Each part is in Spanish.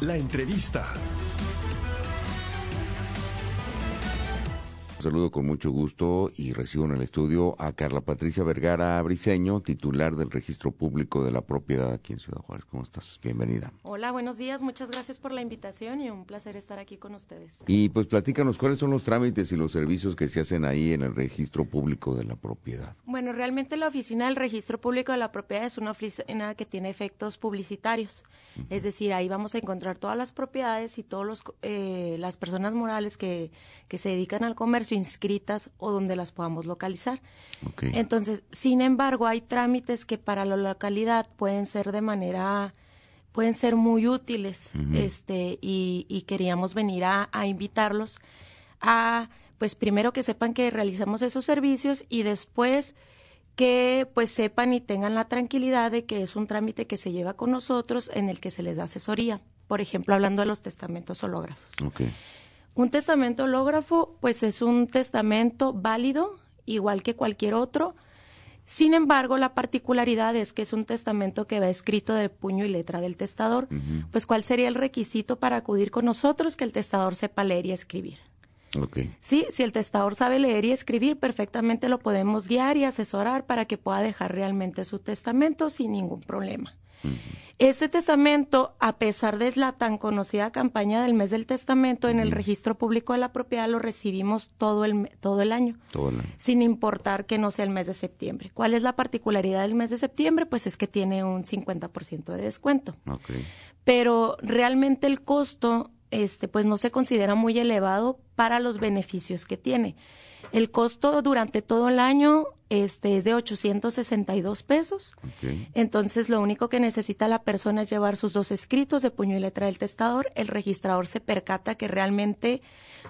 La entrevista. Saludo con mucho gusto y recibo en el estudio a Carla Patricia Vergara Briceño, titular del Registro Público de la Propiedad aquí en Ciudad Juárez. ¿Cómo estás? Bienvenida. Hola, buenos días. Muchas gracias por la invitación y un placer estar aquí con ustedes. Y pues platícanos, ¿cuáles son los trámites y los servicios que se hacen ahí en el Registro Público de la Propiedad? Bueno, realmente la oficina del Registro Público de la Propiedad es una oficina que tiene efectos publicitarios. Es decir, ahí vamos a encontrar todas las propiedades y todas las personas morales que se dedican al comercio inscritas o donde las podamos localizar. Okay. Entonces, sin embargo, hay trámites que para la localidad pueden ser muy útiles, y queríamos venir a invitarlos a, pues primero que sepan que realizamos esos servicios y después que pues sepan y tengan la tranquilidad de que es un trámite que se lleva con nosotros en el que se les da asesoría. Por ejemplo, hablando de los testamentos hológrafos. Okay. Un testamento hológrafo, pues es un testamento válido, igual que cualquier otro. Sin embargo, la particularidad es que es un testamento que va escrito de puño y letra del testador. Pues, ¿cuál sería el requisito para acudir con nosotros? Que el testador sepa leer y escribir. Okay. Sí, si el testador sabe leer y escribir, perfectamente lo podemos guiar y asesorar para que pueda dejar realmente su testamento sin ningún problema. Ese testamento, a pesar de la tan conocida campaña del mes del testamento, en el Registro Público de la Propiedad lo recibimos todo el año, sin importar que no sea el mes de septiembre. ¿Cuál es la particularidad del mes de septiembre? Pues es que tiene un 50% de descuento. Okay. Pero realmente el costo pues no se considera muy elevado para los beneficios que tiene. El costo durante todo el año es de 862 pesos. Okay. Entonces, lo único que necesita la persona es llevar sus 2 escritos de puño y letra del testador. El registrador se percata que realmente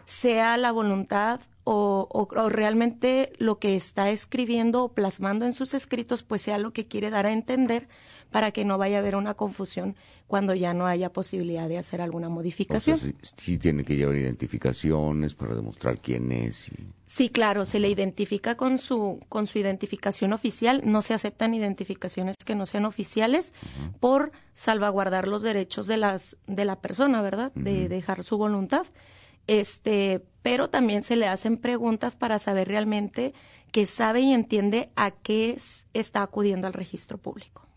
sea la voluntad o realmente lo que está escribiendo o plasmando en sus escritos, pues sea lo que quiere dar a entender para que no vaya a haber una confusión cuando ya no haya posibilidad de hacer alguna modificación. O sea, sí tiene que llevar identificaciones para demostrar quién es. Sí, claro, se le identifica con su identificación oficial. No se aceptan identificaciones que no sean oficiales por salvaguardar los derechos de la persona, ¿verdad? De dejar su voluntad. Pero también se le hacen preguntas para saber realmente que sabe y entiende a qué está acudiendo al registro público.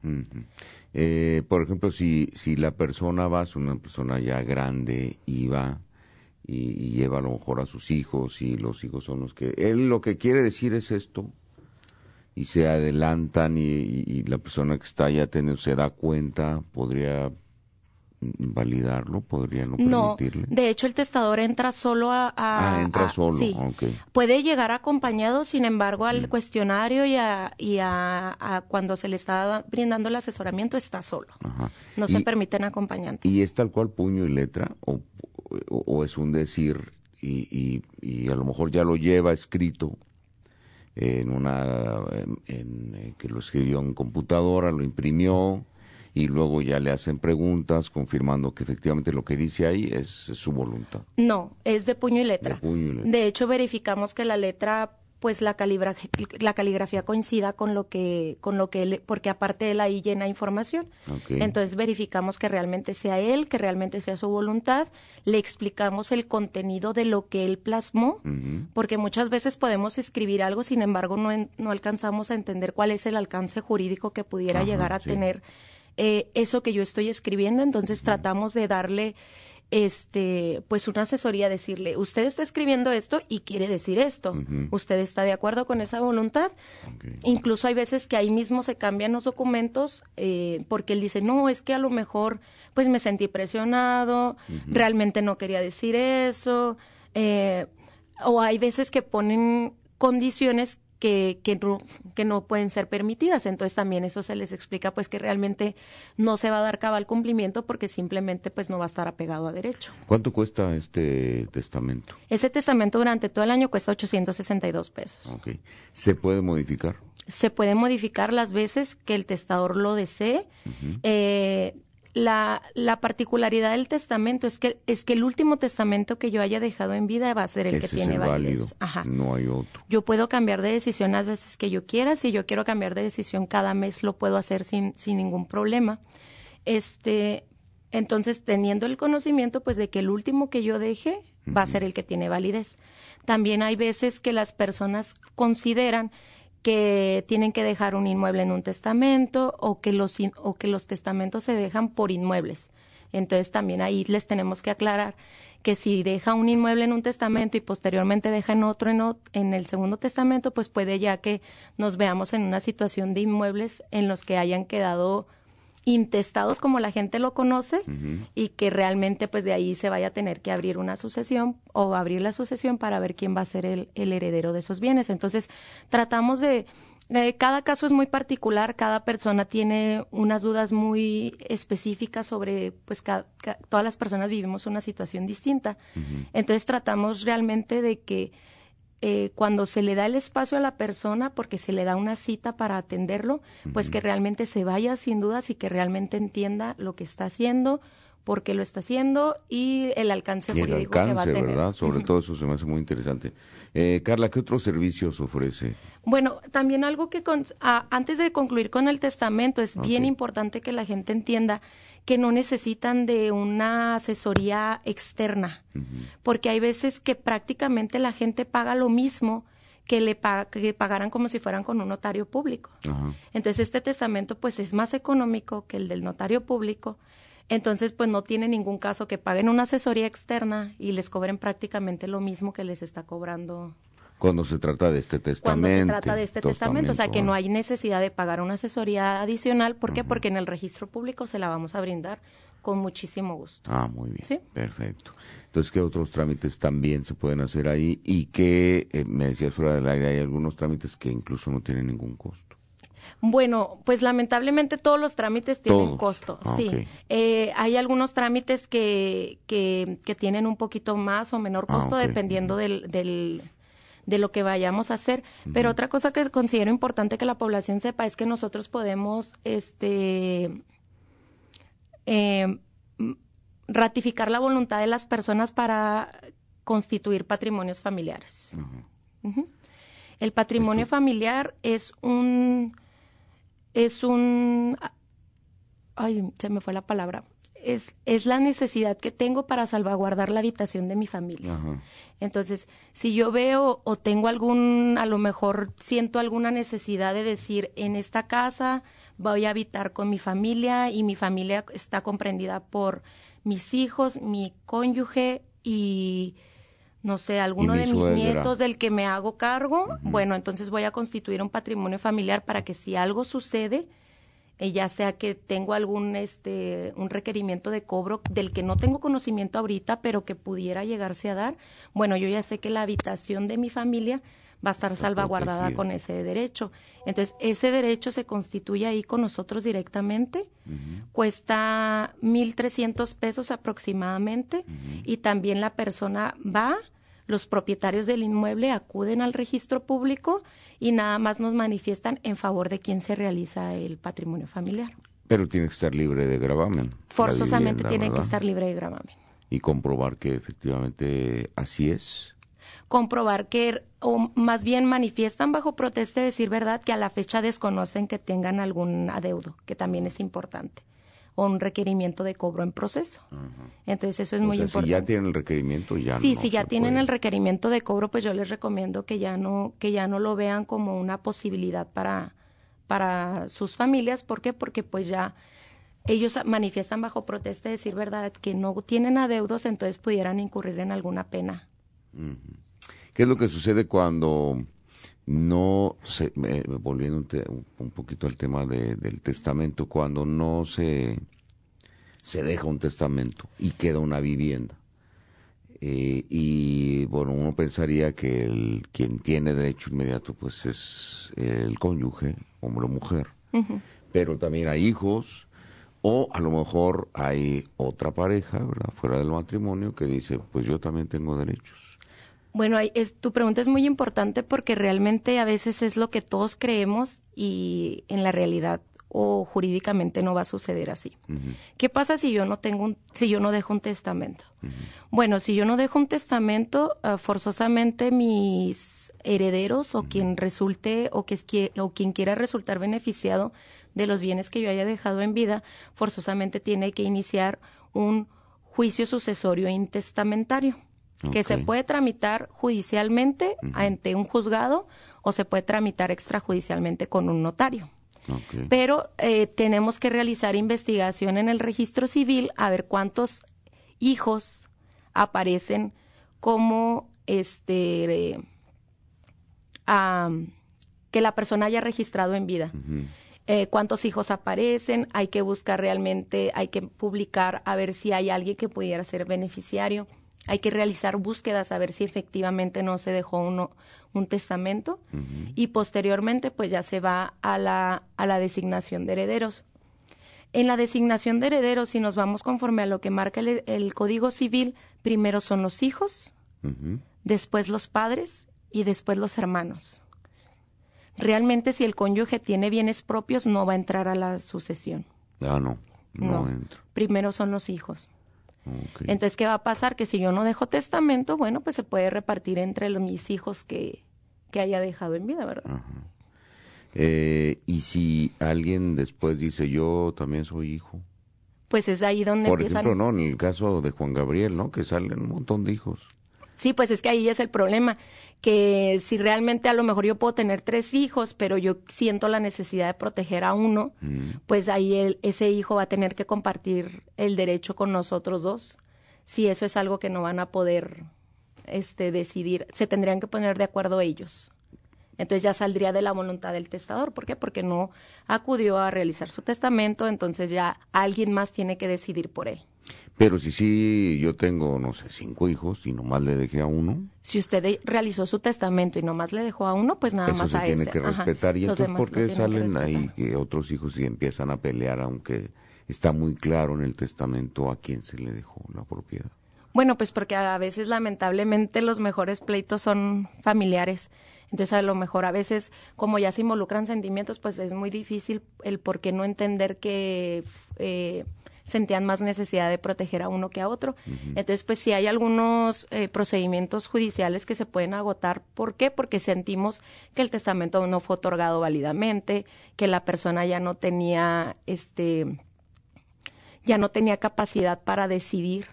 Por ejemplo, si la persona va, es una persona ya grande y va y lleva a lo mejor a sus hijos y los hijos son los que... Él lo que quiere decir es esto y se adelantan y la persona que está ya se da cuenta, podría invalidarlo, podría no permitirle. No, de hecho el testador entra solo entra solo, sí. Okay. Puede llegar acompañado, sin embargo, al cuestionario y a cuando se le está brindando el asesoramiento está solo. Ajá. No se permiten acompañantes. ¿Y es tal cual puño y letra o es un decir y a lo mejor ya lo lleva escrito que lo escribió en computadora, lo imprimió y luego ya le hacen preguntas confirmando que efectivamente lo que dice ahí es su voluntad? No, es de puño y letra. De puño y letra. De hecho, verificamos que la letra, pues la caligrafía coincida con lo que él, porque aparte él ahí llena información. Okay. Entonces verificamos que realmente sea él, que realmente sea su voluntad. Le explicamos el contenido de lo que él plasmó, porque muchas veces podemos escribir algo, sin embargo no alcanzamos a entender cuál es el alcance jurídico que pudiera llegar a tener eso que yo estoy escribiendo. Entonces tratamos de darle pues una asesoría, decirle, usted está escribiendo esto y quiere decir esto, usted está de acuerdo con esa voluntad. Okay. Incluso hay veces que ahí mismo se cambian los documentos porque él dice, no, es que a lo mejor pues me sentí presionado, realmente no quería decir eso, o hay veces que ponen condiciones que no pueden ser permitidas. Entonces también eso se les explica pues que realmente no se va a dar cabal cumplimiento porque simplemente pues no va a estar apegado a derecho. ¿Cuánto cuesta este testamento? Ese testamento durante todo el año cuesta 862 pesos. Okay. ¿Se puede modificar? Se puede modificar las veces que el testador lo desee. La particularidad del testamento es que el último testamento que yo haya dejado en vida va a ser el que tiene validez. Ajá. No hay otro. Yo puedo cambiar de decisión las veces que yo quiera. Si yo quiero cambiar de decisión cada mes, lo puedo hacer sin ningún problema. Entonces, teniendo el conocimiento, pues, de que el último que yo deje va a ser el que tiene validez. También hay veces que las personas consideran que tienen que dejar un inmueble en un testamento o que los testamentos se dejan por inmuebles. Entonces, también ahí les tenemos que aclarar que si deja un inmueble en un testamento y posteriormente deja en otro en el segundo testamento, pues puede ya que nos veamos en una situación de inmuebles en los que hayan quedado intestados como la gente lo conoce y que realmente pues de ahí se vaya a tener que abrir una sucesión o abrir la sucesión para ver quién va a ser el heredero de esos bienes. Entonces, tratamos de cada caso es muy particular, cada persona tiene unas dudas muy específicas sobre, pues todas las personas vivimos una situación distinta. Entonces tratamos realmente de que cuando se le da el espacio a la persona, porque se le da una cita para atenderlo, pues que realmente se vaya sin dudas y que realmente entienda lo que está haciendo, por qué lo está haciendo y el alcance jurídico que va a tener. ¿Verdad? Sobre todo eso se me hace muy interesante. Carla, ¿qué otros servicios ofrece? Bueno, también algo que antes de concluir con el testamento es bien importante que la gente entienda que no necesitan de una asesoría externa, porque hay veces que prácticamente la gente paga lo mismo que pagaran como si fueran con un notario público. Entonces este testamento pues es más económico que el del notario público. Entonces, pues no tiene ningún caso que paguen una asesoría externa y les cobren prácticamente lo mismo que les está cobrando. Cuando se trata de este testamento. O sea, que no hay necesidad de pagar una asesoría adicional. ¿Por qué? Porque en el registro público se la vamos a brindar con muchísimo gusto. Muy bien. ¿Sí? Perfecto. Entonces, ¿qué otros trámites también se pueden hacer ahí? Y que, me decías fuera del aire, hay algunos trámites que incluso no tienen ningún costo. Bueno, pues lamentablemente todos los trámites tienen costo, sí. Hay algunos trámites que tienen un poquito más o menor costo dependiendo de lo que vayamos a hacer. Pero otra cosa que considero importante que la población sepa es que nosotros podemos ratificar la voluntad de las personas para constituir patrimonios familiares. El patrimonio familiar ay, se me fue la palabra. Es la necesidad que tengo para salvaguardar la habitación de mi familia. Entonces, si yo veo o tengo a lo mejor siento alguna necesidad de decir, en esta casa voy a habitar con mi familia y mi familia está comprendida por mis hijos, mi cónyuge y no sé, alguno de mis nietos del que me hago cargo, bueno, entonces voy a constituir un patrimonio familiar para que si algo sucede, ya sea que tengo algún un requerimiento de cobro del que no tengo conocimiento ahorita, pero que pudiera llegarse a dar, bueno, yo ya sé que la habitación de mi familia va a estar salvaguardada con ese derecho. Entonces, ese derecho se constituye ahí con nosotros directamente, cuesta 1,300 pesos aproximadamente, y también la persona los propietarios del inmueble acuden al registro público y nada más nos manifiestan en favor de quien se realiza el patrimonio familiar. Pero tiene que estar libre de gravamen. Forzosamente tiene que estar libre de gravamen. Y comprobar que efectivamente así es. Comprobar o más bien manifiestan bajo protesta de decir verdad que a la fecha desconocen que tengan algún adeudo, que también es importante, o un requerimiento de cobro en proceso. Entonces eso es muy importante. Si ya tienen el requerimiento, ya sí, no si ya se tienen puede. el requerimiento de cobro, pues yo les recomiendo que ya no lo vean como una posibilidad para sus familias. ¿Por qué? Porque pues ya ellos manifiestan bajo protesta de decir verdad que no tienen adeudos, entonces pudieran incurrir en alguna pena. ¿Qué es lo que sucede cuando no se, volviendo un poquito al tema del testamento, cuando no se deja un testamento y queda una vivienda? Y bueno, uno pensaría que quien tiene derecho inmediato pues es el cónyuge, hombre o mujer, pero también hay hijos, o a lo mejor hay otra pareja, ¿verdad?, fuera del matrimonio, que dice, pues yo también tengo derechos. Bueno, tu pregunta es muy importante porque realmente a veces es lo que todos creemos y en la realidad o jurídicamente no va a suceder así. ¿Qué pasa si yo no dejo un testamento? Bueno, si yo no dejo un testamento, forzosamente mis herederos o quien resulte o quien quiera resultar beneficiado de los bienes que yo haya dejado en vida, forzosamente tiene que iniciar un juicio sucesorio intestamentario, que se puede tramitar judicialmente ante un juzgado o se puede tramitar extrajudicialmente con un notario. Pero tenemos que realizar investigación en el registro civil a ver cuántos hijos aparecen como que la persona haya registrado en vida. Cuántos hijos aparecen, hay que buscar realmente, hay que publicar a ver si hay alguien que pudiera ser beneficiario. Hay que realizar búsquedas a ver si efectivamente no se dejó un testamento y posteriormente pues ya se va a la designación de herederos. En la designación de herederos, si nos vamos conforme a lo que marca el Código Civil, primero son los hijos, después los padres y después los hermanos. Realmente si el cónyuge tiene bienes propios no va a entrar a la sucesión. No entra. Primero son los hijos. Entonces, ¿qué va a pasar? Que si yo no dejo testamento, bueno, pues se puede repartir entre mis hijos que haya dejado en vida, ¿verdad? Y si alguien después dice, yo también soy hijo. Pues es ahí donde empiezan... Por ejemplo, en el caso de Juan Gabriel, ¿no? Que salen un montón de hijos. Sí, pues es que ahí es el problema, que si realmente a lo mejor yo puedo tener 3 hijos, pero yo siento la necesidad de proteger a uno, pues ahí ese hijo va a tener que compartir el derecho con nosotros 2. Si eso es algo que no van a poder decidir, se tendrían que poner de acuerdo ellos. Entonces ya saldría de la voluntad del testador. ¿Por qué? Porque no acudió a realizar su testamento, entonces ya alguien más tiene que decidir por él. Pero si yo tengo, 5 hijos y nomás le dejé a uno. Si usted realizó su testamento y nomás le dejó a uno, pues nada más a ese. Eso se tiene que respetar. Y entonces, ¿por qué salen ahí que otros hijos y empiezan a pelear, aunque está muy claro en el testamento a quién se le dejó la propiedad? Bueno, pues porque a veces lamentablemente los mejores pleitos son familiares. Entonces a lo mejor a veces como ya se involucran sentimientos, pues es muy difícil el por qué no entender que sentían más necesidad de proteger a uno que a otro. Entonces pues sí hay algunos procedimientos judiciales que se pueden agotar. ¿Por qué? Porque sentimos que el testamento no fue otorgado válidamente, que la persona ya no tenía capacidad para decidir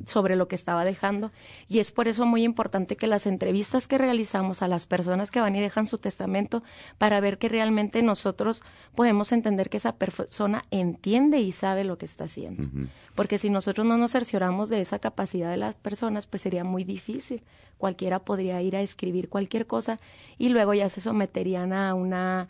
sobre lo que estaba dejando, y es por eso muy importante que las entrevistas que realizamos a las personas que van y dejan su testamento, para ver que realmente nosotros podemos entender que esa persona entiende y sabe lo que está haciendo, porque si nosotros no nos cercioramos de esa capacidad de las personas, pues sería muy difícil. Cualquiera podría ir a escribir cualquier cosa y luego ya se someterían a una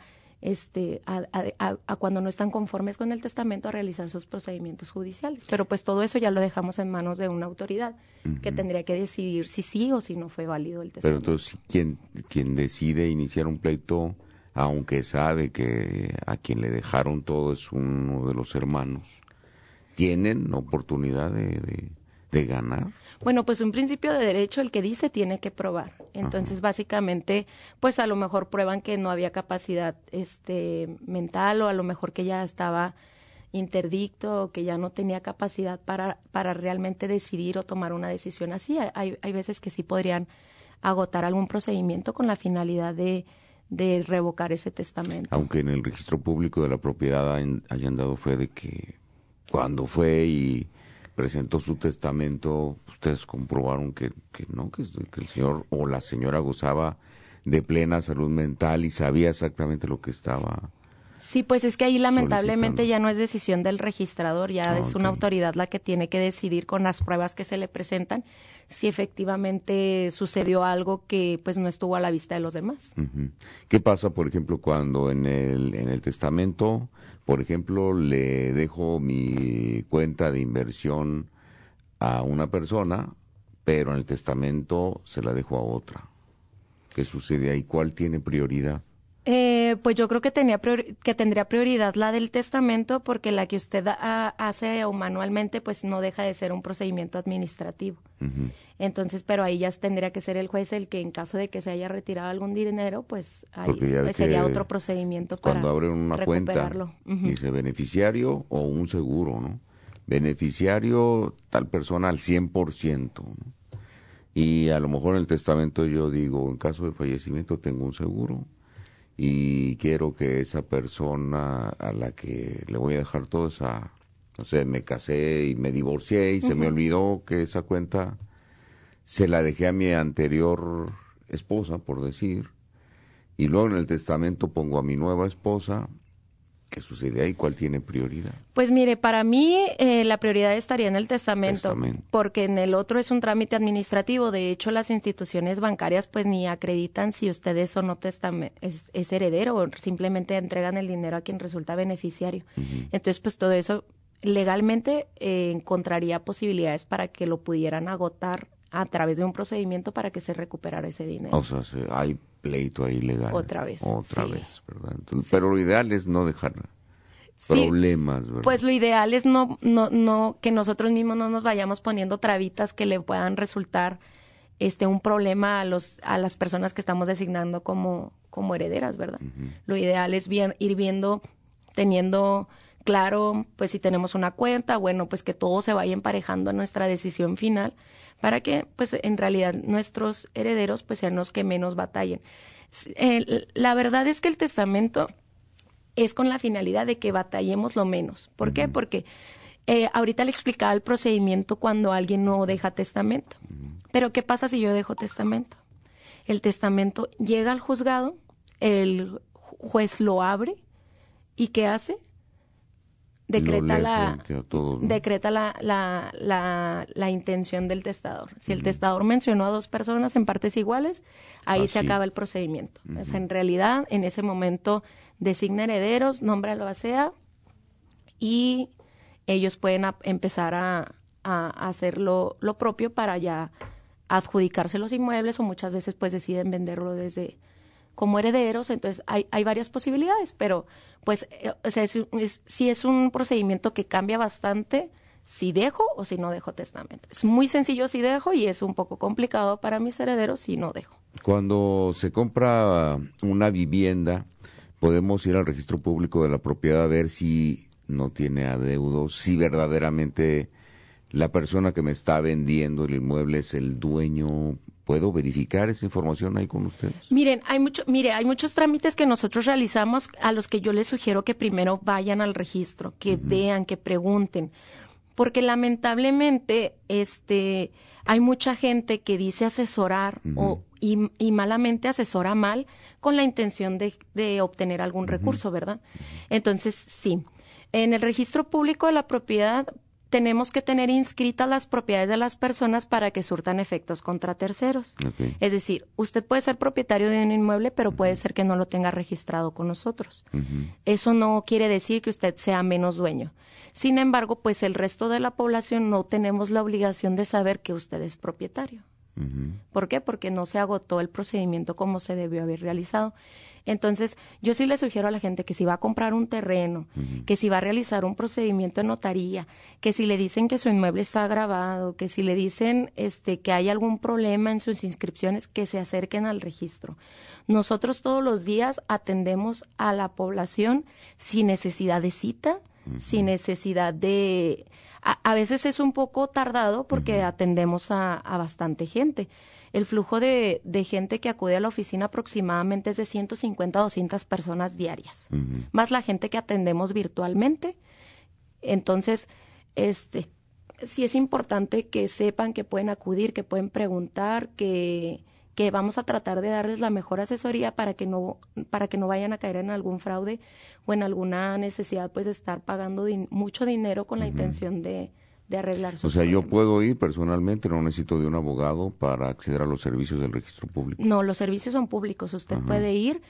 cuando no están conformes con el testamento, a realizar sus procedimientos judiciales. Pero pues todo eso ya lo dejamos en manos de una autoridad que tendría que decidir si sí o si no fue válido el testamento. Pero entonces, ¿quién decide iniciar un pleito, aunque sabe que a quien le dejaron todo es uno de los hermanos, tienen oportunidad de ganar? Bueno, pues un principio de derecho, el que dice tiene que probar. Entonces, básicamente, pues a lo mejor prueban que no había capacidad mental, o a lo mejor que ya estaba interdicto, o que ya no tenía capacidad para realmente decidir o tomar una decisión así. Hay veces que sí podrían agotar algún procedimiento con la finalidad de revocar ese testamento. Aunque en el registro público de la propiedad hayan dado fe de que cuando fue y presentó su testamento, ustedes comprobaron que el señor o la señora gozaba de plena salud mental y sabía exactamente lo que estaba. Sí, pues es que ahí lamentablemente ya no es decisión del registrador, ya es una autoridad la que tiene que decidir con las pruebas que se le presentan si efectivamente sucedió algo que pues no estuvo a la vista de los demás. ¿Qué pasa, por ejemplo, cuando en el testamento, por ejemplo, le dejo mi cuenta de inversión a una persona, pero en el testamento se la dejo a otra? ¿Qué sucede ahí? ¿Cuál tiene prioridad? Pues yo creo que tendría prioridad la del testamento, porque la que usted hace manualmente pues no deja de ser un procedimiento administrativo. Entonces, pero ahí ya tendría que ser el juez el que, en caso de que se haya retirado algún dinero, pues ahí sería otro procedimiento para cuando abren una recuperarlo. Cuenta, dice beneficiario o un seguro, ¿no? Beneficiario tal persona al 100%, ¿no? Y a lo mejor en el testamento yo digo, en caso de fallecimiento tengo un seguro y quiero que esa persona a la que le voy a dejar todo es a O sea, me casé y me divorcié y se me olvidó que esa cuenta se la dejé a mi anterior esposa, por decir, y luego en el testamento pongo a mi nueva esposa. ¿Qué sucede ahí? ¿Cuál tiene prioridad? Pues mire, para mí la prioridad estaría en el testamento, porque en el otro es un trámite administrativo. De hecho, las instituciones bancarias pues ni acreditan si usted es o no es heredero, o simplemente entregan el dinero a quien resulta beneficiario. Entonces, pues todo eso legalmente encontraría posibilidades para que lo pudieran agotar a través de un procedimiento para que se recuperara ese dinero. O sea, hay pleito ahí legal. Otra vez, ¿verdad? Entonces, pero lo ideal es no dejar problemas, ¿verdad? Pues lo ideal es no que nosotros mismos no nos vayamos poniendo trabitas que le puedan resultar un problema a las personas que estamos designando como herederas, ¿verdad? Lo ideal es ir viendo, teniendo claro, pues si tenemos una cuenta, bueno, pues que todo se vaya emparejando a nuestra decisión final para que, pues en realidad nuestros herederos pues sean los que menos batallen. La verdad es que el testamento es con la finalidad de que batallemos lo menos. ¿Por qué? Porque ahorita le explicaba el procedimiento cuando alguien no deja testamento. Pero ¿qué pasa si yo dejo testamento? El testamento llega al juzgado, el juez lo abre y ¿qué hace? Decreta la intención del testador. Si el testador mencionó a dos personas en partes iguales, ahí se acaba el procedimiento. O sea, en realidad, en ese momento designa herederos, nombra al albacea y ellos pueden empezar a hacer lo propio para ya adjudicarse los inmuebles, o muchas veces pues deciden venderlo como herederos. Entonces hay varias posibilidades, pero pues o sea, sí es un procedimiento que cambia bastante si dejo o si no dejo testamento. Es muy sencillo si dejo y es un poco complicado para mis herederos si no dejo. Cuando se compra una vivienda, podemos ir al registro público de la propiedad a ver si no tiene adeudos, si verdaderamente la persona que me está vendiendo el inmueble es el dueño. ¿Puedo verificar esa información ahí con ustedes? Miren, hay muchos trámites que nosotros realizamos a los que yo les sugiero que primero vayan al registro, que vean, que pregunten, porque lamentablemente hay mucha gente que dice asesorar y malamente asesora mal con la intención de obtener algún recurso, ¿verdad? Entonces, sí, en el registro público de la propiedad tenemos que tener inscritas las propiedades de las personas para que surtan efectos contra terceros. Okay. Es decir, usted puede ser propietario de un inmueble, pero puede ser que no lo tenga registrado con nosotros. Eso no quiere decir que usted sea menos dueño. Sin embargo, pues el resto de la población no tenemos la obligación de saber que usted es propietario. ¿Por qué? Porque no se agotó el procedimiento como se debió haber realizado. Entonces, yo sí le sugiero a la gente que si va a comprar un terreno, que si va a realizar un procedimiento en notaría, que si le dicen que su inmueble está agravado, que si le dicen que hay algún problema en sus inscripciones, que se acerquen al registro. Nosotros todos los días atendemos a la población sin necesidad de cita, sin necesidad de... A veces es un poco tardado porque atendemos a bastante gente. El flujo de gente que acude a la oficina aproximadamente es de 150 a 200 personas diarias, más la gente que atendemos virtualmente. Entonces, sí es importante que sepan que pueden acudir, que pueden preguntar, que vamos a tratar de darles la mejor asesoría para que no vayan a caer en algún fraude o en alguna necesidad pues de estar pagando mucho dinero con la intención de arreglar sus problemas. Yo puedo ir personalmente, no necesito de un abogado para acceder a los servicios del registro público. No, los servicios son públicos, usted puede ir.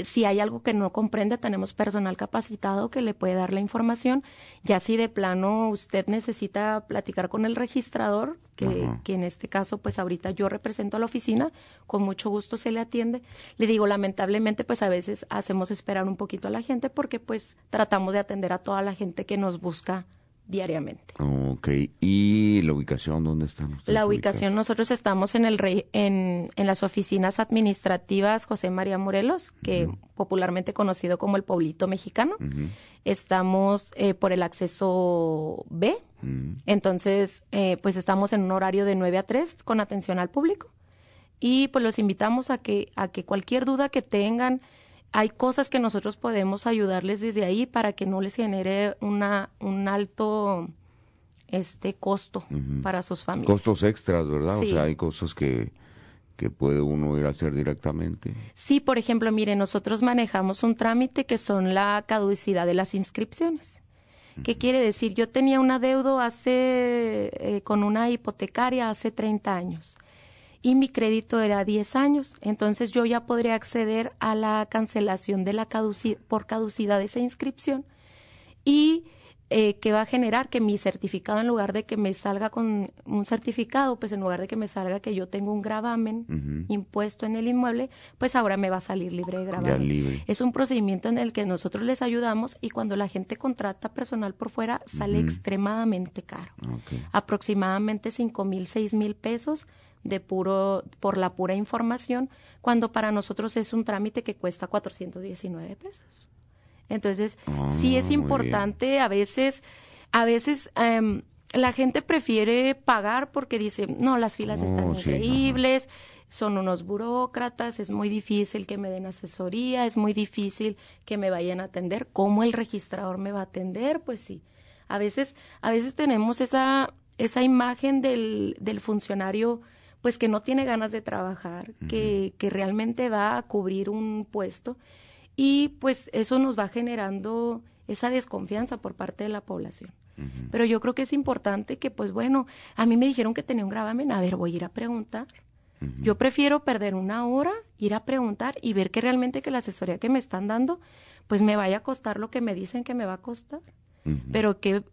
Si hay algo que no comprende, tenemos personal capacitado que le puede dar la información. Ya si de plano usted necesita platicar con el registrador, que en este caso, pues ahorita yo represento a la oficina, con mucho gusto se le atiende. Le digo, lamentablemente, pues a veces hacemos esperar un poquito a la gente porque pues tratamos de atender a toda la gente que nos busca diariamente. Ok, ¿y la ubicación dónde están ustedes? La ubicación, nosotros estamos en las oficinas administrativas José María Morelos, que popularmente conocido como el Pueblito Mexicano. Estamos por el acceso B, entonces pues estamos en un horario de 9 a 3 con atención al público y pues los invitamos a que cualquier duda que tengan, hay cosas que nosotros podemos ayudarles desde ahí para que no les genere un alto costo para sus familias. Costos extras, ¿verdad? Sí. O sea, hay cosas que puede uno ir a hacer directamente. Sí, por ejemplo, mire, nosotros manejamos un trámite que son la caducidad de las inscripciones. ¿Qué quiere decir? Yo tenía un adeudo con una hipotecaria hace 30 años y mi crédito era 10 años. Entonces yo ya podría acceder a la cancelación de por caducidad de esa inscripción y que va a generar que mi certificado, en lugar de que me salga con un certificado, pues en lugar de que me salga que yo tengo un gravamen impuesto en el inmueble, pues ahora me va a salir libre de gravamen. Ya libre. Es un procedimiento en el que nosotros les ayudamos y cuando la gente contrata personal por fuera sale extremadamente caro. Okay. Aproximadamente 5,000, 6,000 pesos por la pura información, cuando para nosotros es un trámite que cuesta 419 pesos. Entonces, sí es importante, a veces la gente prefiere pagar porque dice, no, las filas están increíbles, son unos burócratas, es muy difícil que me den asesoría, es muy difícil que me vayan a atender. ¿Cómo el registrador me va a atender? Pues sí, a veces tenemos esa imagen del funcionario pues que no tiene ganas de trabajar, que realmente va a cubrir un puesto. Y pues eso nos va generando esa desconfianza por parte de la población. Pero yo creo que es importante que, pues bueno, a mí me dijeron que tenía un gravamen, a ver, voy a ir a preguntar. Yo prefiero perder una hora, ir a preguntar y ver que realmente que la asesoría que me están dando, pues me vaya a costar lo que me dicen que me va a costar. Pero qué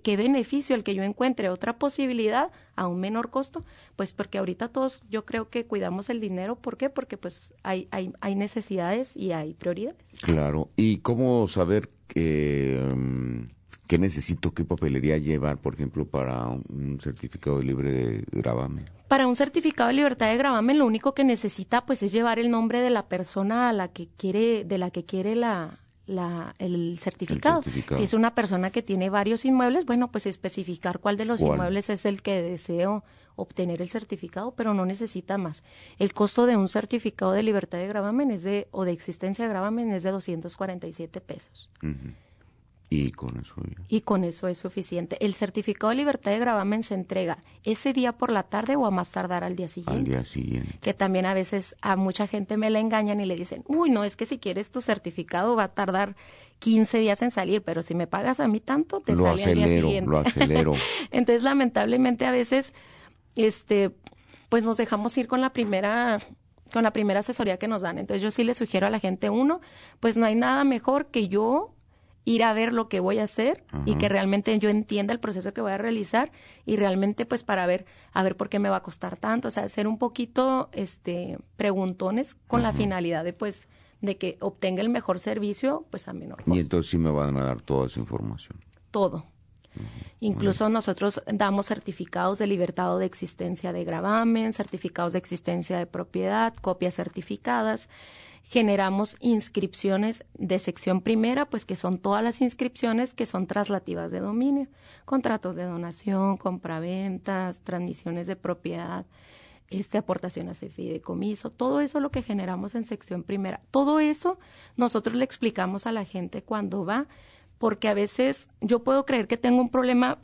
beneficio el que yo encuentre otra posibilidad a un menor costo, pues porque ahorita todos yo creo que cuidamos el dinero. ¿Por qué? Porque pues hay necesidades y hay prioridades. Claro. ¿Y cómo saber qué necesito, qué papelería llevar, por ejemplo, para un certificado libre de gravamen? Para un certificado de libertad de gravamen lo único que necesita pues es llevar el nombre de la persona de la que quiere el certificado. Si es una persona que tiene varios inmuebles, bueno, pues especificar cuál de los inmuebles es el que deseo obtener el certificado, pero no necesita más. El costo de un certificado de libertad de gravamen o de existencia de gravamen es de 247 pesos. Y con eso ya. Y con eso es suficiente. El certificado de libertad de gravamen se entrega ese día por la tarde o a más tardar al día siguiente. Al día siguiente. Que también a veces a mucha gente me la engañan y le dicen, uy, no, es que si quieres tu certificado va a tardar 15 días en salir, pero si me pagas a mí tanto, te sale al día siguiente. Lo acelero. Entonces, lamentablemente, a veces, pues nos dejamos ir con la primera asesoría que nos dan. Entonces, yo sí le sugiero a la gente, pues no hay nada mejor que yo ir a ver lo que voy a hacer y que realmente yo entienda el proceso que voy a realizar y realmente pues para ver por qué me va a costar tanto, o sea, ser un poquito preguntones con la finalidad de que obtenga el mejor servicio pues a menor costo. Y entonces sí me van a dar toda esa información. Todo. Incluso nosotros damos certificados de libertad o de existencia de gravamen, certificados de existencia de propiedad, copias certificadas. Generamos inscripciones de sección primera, pues que son todas las inscripciones que son traslativas de dominio, contratos de donación, compraventas, transmisiones de propiedad, aportaciones de fideicomiso, todo eso es lo que generamos en sección primera. Todo eso nosotros le explicamos a la gente cuando va, porque a veces yo puedo creer que tengo un problema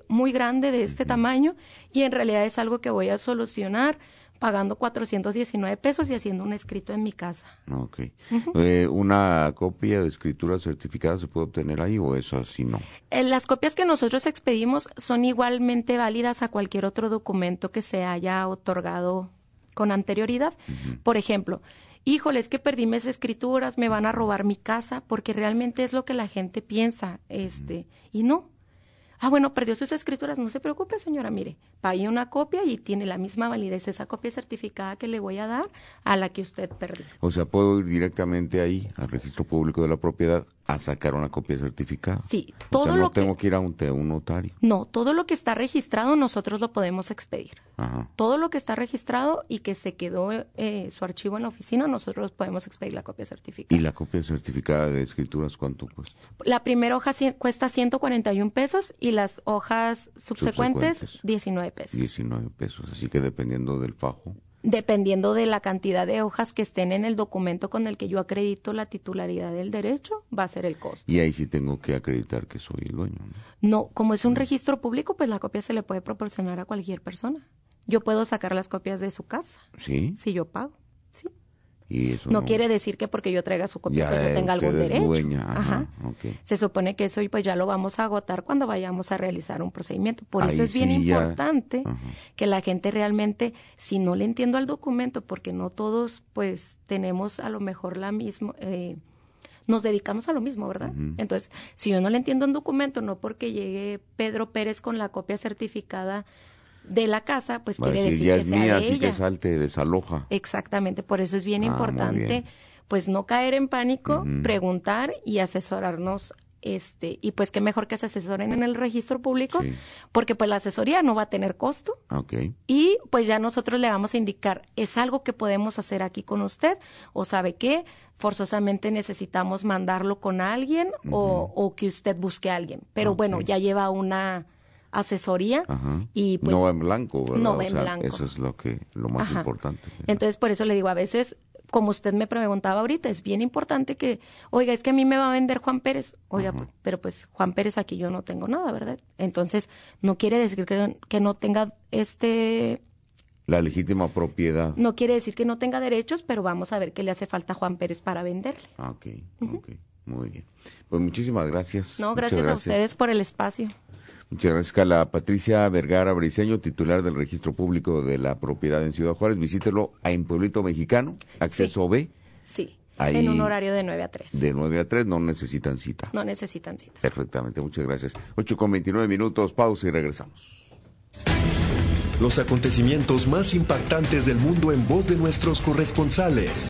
muy grande de este tamaño y en realidad es algo que voy a solucionar pagando 419 pesos y haciendo un escrito en mi casa. Ok. ¿Una copia de escritura certificada se puede obtener ahí o eso así no? Las copias que nosotros expedimos son igualmente válidas a cualquier otro documento que se haya otorgado con anterioridad. Por ejemplo, híjole, es que perdí mis escrituras, me van a robar mi casa, porque realmente es lo que la gente piensa, y no. Bueno, perdió sus escrituras, no se preocupe, señora, mire, pague una copia y tiene la misma validez esa copia certificada que le voy a dar a la que usted perdió. O sea, ¿puedo ir directamente ahí, al Registro Público de la Propiedad, a sacar una copia certificada? Sí. O sea, no tengo que ir a un notario. No, todo lo que está registrado nosotros lo podemos expedir. Ajá. Todo lo que está registrado y que se quedó su archivo en la oficina, nosotros podemos expedir la copia certificada. ¿Y la copia certificada de escrituras cuánto cuesta? La primera hoja cuesta 141 pesos y las hojas subsecuentes 19 pesos. 19 pesos, así que dependiendo del fajo. Dependiendo de la cantidad de hojas que estén en el documento con el que yo acredito la titularidad del derecho, va a ser el costo. Y ahí sí tengo que acreditar que soy el dueño, ¿no? No, como es un registro público, pues la copia se le puede proporcionar a cualquier persona. Yo puedo sacar las copias de su casa. ¿Sí? Si yo pago, sí. Y eso no quiere decir que porque yo traiga su copia pues yo tenga algún derecho. Dueña. Ajá. Okay. Se supone que eso pues ya lo vamos a agotar cuando vayamos a realizar un procedimiento. Por eso es bien importante que la gente realmente, si no le entiendo al documento, porque no todos pues tenemos a lo mejor la misma, nos dedicamos a lo mismo, ¿verdad? Entonces, si yo no le entiendo un documento, no porque llegue Pedro Pérez con la copia certificada de la casa, pues quiere decir ya que es sea mía, de así ella. que salte, desaloja. Exactamente, por eso es bien importante, pues no caer en pánico, preguntar y asesorarnos, y pues qué mejor que se asesoren en el registro público, porque pues la asesoría no va a tener costo. Y pues ya nosotros le vamos a indicar, es algo que podemos hacer aquí con usted, o sabe qué, forzosamente necesitamos mandarlo con alguien, o que usted busque a alguien. Pero bueno, ya lleva una asesoría y pues no va en blanco, ¿verdad? No va en blanco. Eso es lo más importante. Entonces, por eso le digo, a veces, como usted me preguntaba ahorita, es bien importante que, oiga, es que a mí me va a vender Juan Pérez. Oiga, pero pues Juan Pérez aquí yo no tengo nada, ¿verdad? Entonces, no quiere decir que no tenga la legítima propiedad. No quiere decir que no tenga derechos, pero vamos a ver qué le hace falta a Juan Pérez para venderle. Ok. Muy bien. Pues muchísimas gracias. No, gracias a ustedes por el espacio. Muchas gracias, Carla. Patricia Vergara Briceño, titular del Registro Público de la Propiedad en Ciudad Juárez. Visítelo en Pueblito Mexicano, acceso B. Sí, ahí, en un horario de 9 a 3. De 9 a 3, no necesitan cita. No necesitan cita. Perfectamente, muchas gracias. 8:29, pausa y regresamos. Los acontecimientos más impactantes del mundo en voz de nuestros corresponsales.